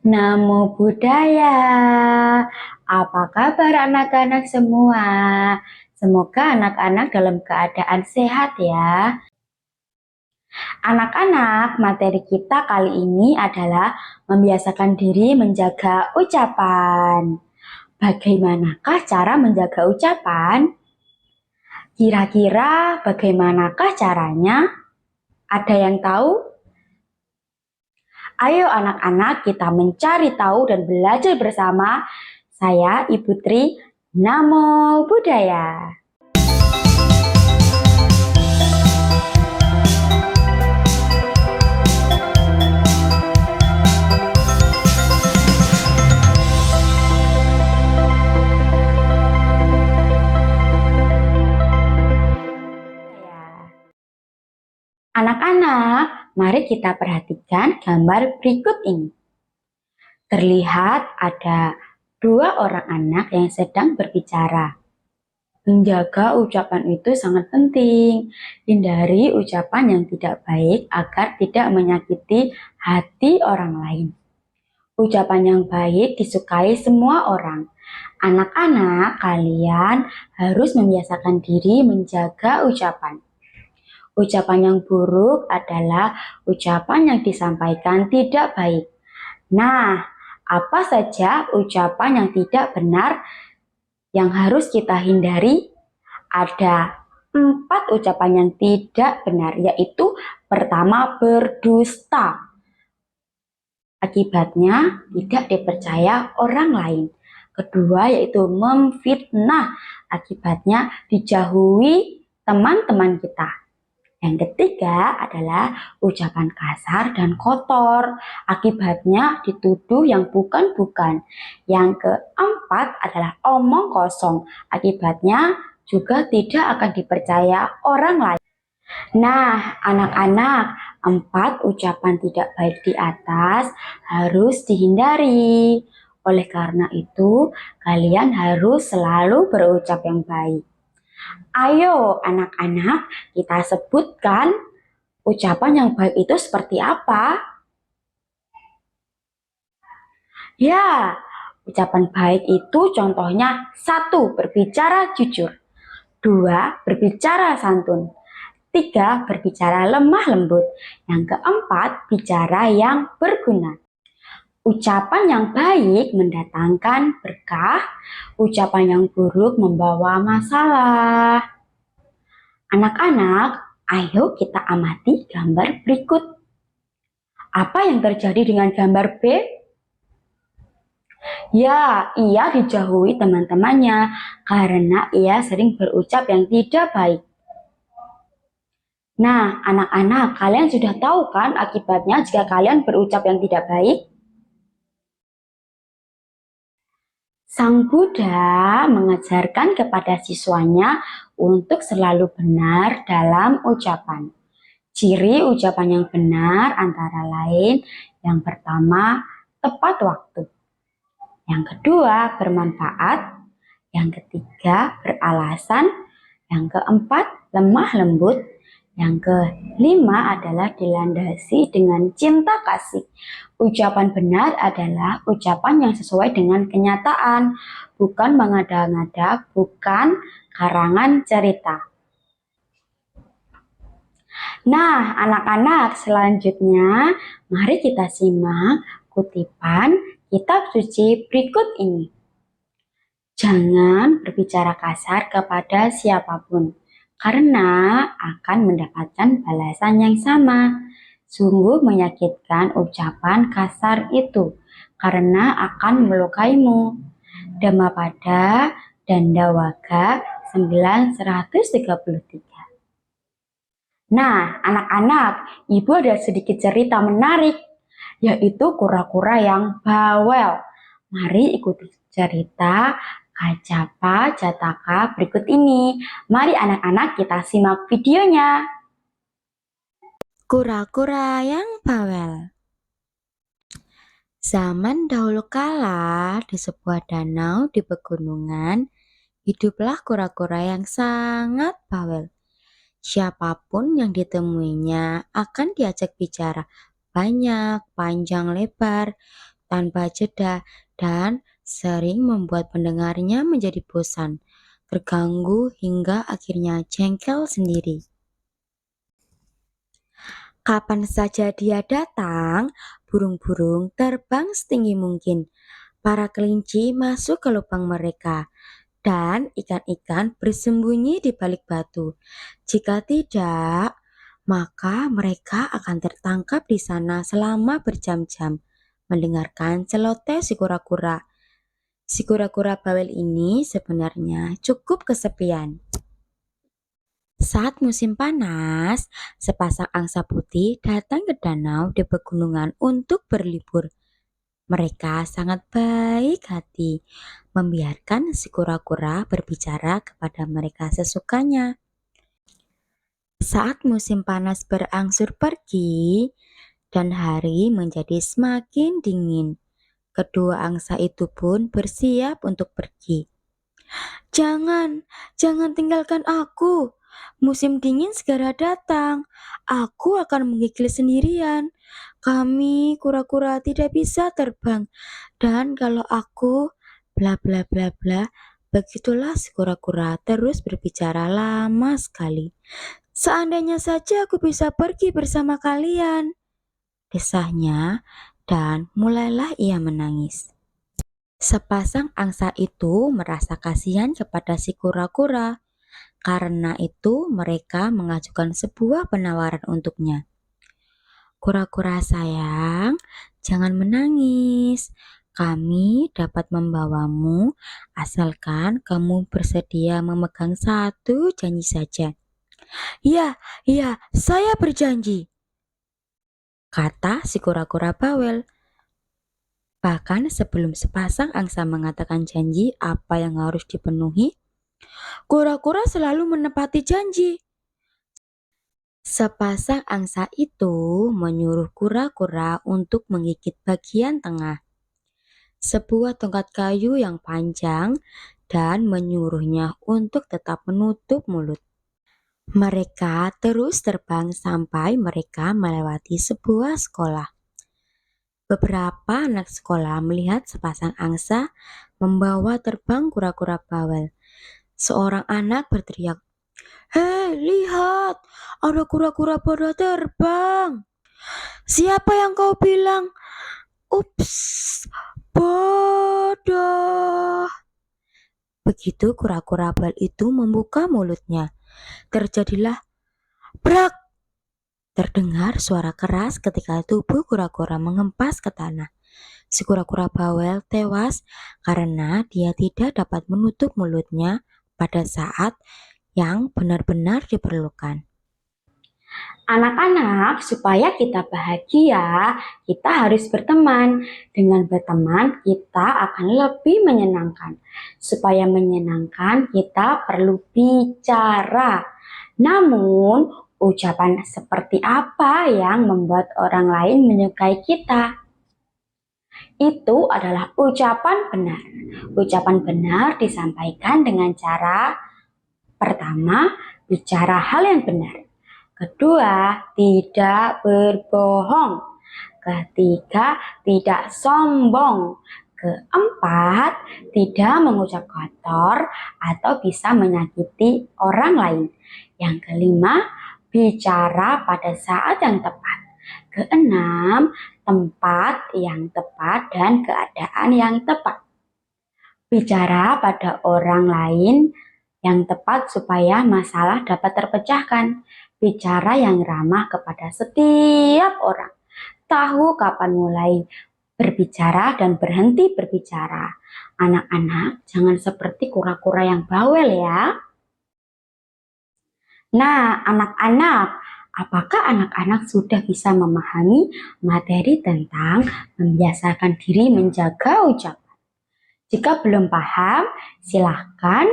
Namo Buddhaya. Apa kabar anak-anak semua? Semoga anak-anak dalam keadaan sehat ya. Anak-anak, materi kita kali ini adalah membiasakan diri menjaga ucapan. Bagaimanakah cara menjaga ucapan? Kira-kira bagaimanakah caranya? Ada yang tahu? Ayo anak-anak kita mencari tahu dan belajar bersama. Saya Ibu Tri, Namo Buddhaya. Anak-anak, mari kita perhatikan gambar berikut ini. Terlihat ada dua orang anak yang sedang berbicara. Menjaga ucapan itu sangat penting. Hindari ucapan yang tidak baik agar tidak menyakiti hati orang lain. Ucapan yang baik disukai semua orang. Anak-anak, kalian harus membiasakan diri menjaga ucapan. Ucapan yang buruk adalah ucapan yang disampaikan tidak baik. Nah, apa saja ucapan yang tidak benar yang harus kita hindari? Ada 4 ucapan yang tidak benar, yaitu pertama, berdusta. Akibatnya tidak dipercaya orang lain. Kedua, yaitu memfitnah. Akibatnya dijauhi teman-teman kita. Yang ketiga adalah ucapan kasar dan kotor. Akibatnya dituduh yang bukan-bukan. Yang keempat adalah omong kosong. Akibatnya juga tidak akan dipercaya orang lain. Nah, anak-anak, 4 ucapan tidak baik di atas harus dihindari. Oleh karena itu, kalian harus selalu berucap yang baik. Ayo anak-anak, kita sebutkan ucapan yang baik itu seperti apa? Ya, ucapan baik itu contohnya 1. Berbicara jujur. 2. Berbicara santun. 3. Berbicara lemah lembut. Yang keempat, bicara yang berguna. Ucapan yang baik mendatangkan berkah, ucapan yang buruk membawa masalah. Anak-anak, ayo kita amati gambar berikut. Apa yang terjadi dengan gambar B? Ya, ia dijauhi teman-temannya karena ia sering berucap yang tidak baik. Nah, anak-anak, kalian sudah tahu kan akibatnya jika kalian berucap yang tidak baik? Sang Buddha mengajarkan kepada siswanya untuk selalu benar dalam ucapan. Ciri ucapan yang benar antara lain, yang pertama, tepat waktu. Yang kedua, bermanfaat. Yang ketiga, beralasan. Yang keempat, lemah lembut. Yang kelima adalah dilandasi dengan cinta kasih. Ucapan benar adalah ucapan yang sesuai dengan kenyataan, bukan mengada-ngada, bukan karangan cerita. Nah, anak-anak, selanjutnya mari kita simak kutipan kitab suci berikut ini. Jangan berbicara kasar kepada siapapun, karena akan mendapatkan balasan yang sama. Sungguh menyakitkan ucapan kasar itu, karena akan melukaimu. Dhammapada Dandawaga 9:133. Nah, anak-anak, Ibu ada sedikit cerita menarik, yaitu kura-kura yang bawel. Mari ikuti cerita Kacapa Jataka berikut ini. Mari anak-anak kita simak videonya. Kura-kura yang bawel. Zaman dahulu kala, di sebuah danau di pegunungan, hiduplah kura-kura yang sangat bawel. Siapapun yang ditemuinya akan diajak bicara banyak, panjang, lebar. tanpa jeda dan sering membuat pendengarnya menjadi bosan, terganggu hingga akhirnya jengkel sendiri. Kapan saja dia datang, burung-burung terbang setinggi mungkin. Para kelinci masuk ke lubang mereka dan ikan-ikan bersembunyi di balik batu. Jika tidak, maka mereka akan tertangkap di sana selama berjam-jam, mendengarkan celoteh si kura-kura. Si kura-kura bawel ini sebenarnya cukup kesepian. Saat musim panas, sepasang angsa putih datang ke danau di pegunungan untuk berlibur. Mereka sangat baik hati, membiarkan si kura-kura berbicara kepada mereka sesukanya. Saat musim panas berangsur pergi dan hari menjadi semakin dingin, kedua angsa itu pun bersiap untuk pergi. Jangan tinggalkan aku. Musim dingin segera datang. Aku akan menggigil sendirian. Kami kura-kura tidak bisa terbang. Dan kalau aku bla bla bla bla, begitulah si kura-kura terus berbicara lama sekali. Seandainya saja aku bisa pergi bersama kalian, desahnya, dan mulailah ia menangis. Sepasang angsa itu merasa kasihan kepada si kura-kura. Karena itu mereka mengajukan sebuah penawaran untuknya. Kura-kura sayang, jangan menangis. Kami dapat membawamu asalkan kamu bersedia memegang satu janji saja. Ya, saya berjanji, kata si kura-kura bawel. Bahkan sebelum sepasang angsa mengatakan janji apa yang harus dipenuhi, kura-kura selalu menepati janji. Sepasang angsa itu menyuruh kura-kura untuk menggigit bagian tengah, sebuah tongkat kayu yang panjang, dan menyuruhnya untuk tetap menutup mulut. Mereka terus terbang sampai mereka melewati sebuah sekolah. Beberapa anak sekolah melihat sepasang angsa membawa terbang kura-kura bawel. Seorang anak berteriak, "Hei, lihat, ada kura-kura pada terbang." "Siapa yang kau bilang?" "Ups, bodoh." Begitu kura-kura bawel itu membuka mulutnya, terjadilah brak. Terdengar suara keras ketika tubuh kura-kura mengempas ke tanah. Si kura-kura bawel tewas karena dia tidak dapat menutup mulutnya pada saat yang benar-benar diperlukan. Anak-anak, supaya kita bahagia, kita harus berteman. Dengan berteman, kita akan lebih menyenangkan. Supaya menyenangkan, kita perlu bicara. Namun, ucapan seperti apa yang membuat orang lain menyukai kita? Itu adalah ucapan benar. Ucapan benar disampaikan dengan cara pertama, bicara hal yang benar. Kedua, tidak berbohong. Ketiga, tidak sombong. Keempat, tidak mengucap kotor atau bisa menyakiti orang lain. Yang kelima, bicara pada saat yang tepat. Keenam, tempat yang tepat dan keadaan yang tepat. Bicara pada orang lain yang tepat supaya masalah dapat terpecahkan. Bicara yang ramah kepada setiap orang. Tahu kapan mulai berbicara dan berhenti berbicara. Anak-anak, jangan seperti kura-kura yang bawel ya. Nah, anak-anak, apakah anak-anak sudah bisa memahami materi tentang membiasakan diri menjaga ucapan? Jika belum paham, silahkan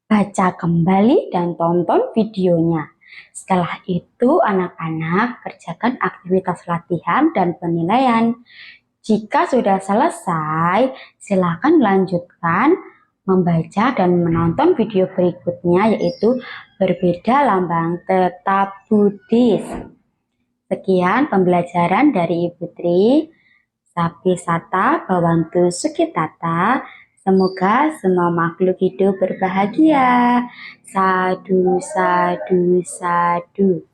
baca kembali dan tonton videonya. Setelah itu, anak-anak kerjakan aktivitas latihan dan penilaian. Jika sudah selesai, silakan lanjutkan membaca dan menonton video berikutnya, yaitu berbeda lambang tetap Buddhis. Sekian pembelajaran dari Ibu Tri. Sapi sata bawantu sukitata. Semoga semua makhluk hidup berbahagia. Sadu, sadu, sadu.